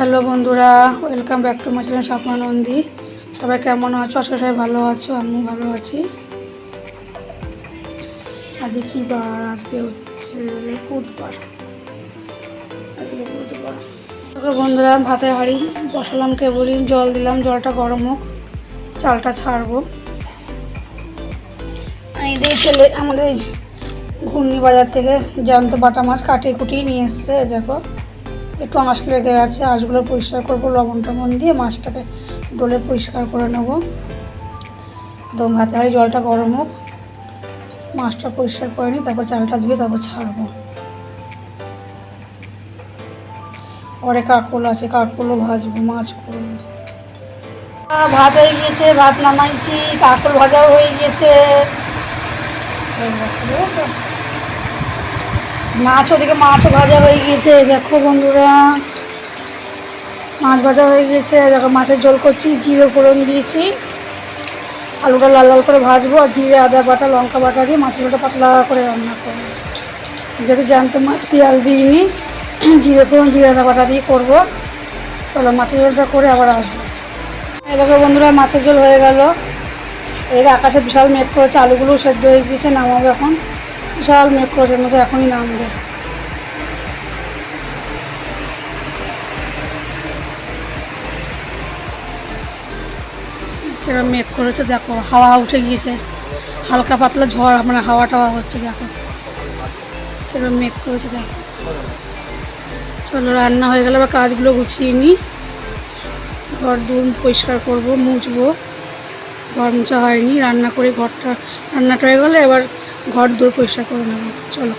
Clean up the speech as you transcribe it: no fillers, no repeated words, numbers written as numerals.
Hello বন্ধুরা, welcome back to my channel Swapna Nandi. সবাই কেমন আছো? আজকে সবাই ভালো আছো, আমি ভালো আছি। আজকে কী বার? আজকে হচ্ছে বুধবার। বন্ধুরা, ভাতের হাঁড়ি বসালাম, কেবলই জল দিলাম, জলটা গরম হোক, চালটা ছাড়বো। এই দিয়ে ছেলে আমাদের ঘূর্ণি বাজার থেকে জ্যান্ত বাটা মাছ কাটিয়ে কুটিয়ে নিয়ে এসছে। দেখো একটু আঁশ লেগে গেছে, আঁশগুলো পরিষ্কার করবো, লবণ টবণ দিয়ে মাছটাকে ডলে পরিষ্কার করে নেবো। তো ভাতে হাঁড়ি জলটা গরম হোক, মাছটা পরিষ্কার করে নিই, তারপর চালটা ধুয়ে তারপর ছাড়বো। পরে কাঁকরোল আছে, কাঁকরোলও ভাজবো, মাছ করবো। ভাত হয়ে গিয়েছে, ভাত নামাইছি, কাঁকরোল ভাজাও হয়ে গিয়েছে। মাছ ওদিকে মাছও ভাজা হয়ে গিয়েছে। দেখো বন্ধুরা, মাছ ভাজা হয়ে গিয়েছে। দেখো মাছের ঝোল করছি, জিরে ফোড়ন দিয়েছি, আলুটা লাল লাল করে ভাজবো, আর জিরে আদা বাটা লঙ্কা বাটা দিয়ে মাছের ঝোলটা পাতলা করে রান্না করবো। যেহেতু জ্যান্ত মাছ, পেঁয়াজ দিইনি, জিরে ফোড়ন জিরে আদা বাটা দিয়ে করবো। চলো মাছের ঝোলটা করে আবার আসবো। এই দেখো বন্ধুরা, মাছের ঝোল হয়ে গেল। এদিকে আকাশে বিশাল মেঘ করেছে, আলুগুলো সেদ্ধ হয়ে গিয়েছে, নামাবো এখন। বিশাল মেঘ করেছে, মতো এখনই নামবে। সেরকম মেঘ করেছে, দেখো হাওয়া উঠে গিয়েছে, হালকা পাতলা ঝড়, মানে হাওয়া টাওয়া হচ্ছে। দেখো সেরকম মেঘ করেছে, দেখো। চলো রান্না হয়ে গেলে আবার কাজগুলো গুছিয়ে নিই। ঘর দুম পরিষ্কার করবো, মুছবো। ঘর মোছা হয়নি, রান্না করে রান্নাটা হয়ে গেলে এবার ঘর দূর পরিষ্কার করে নেবো। চলো।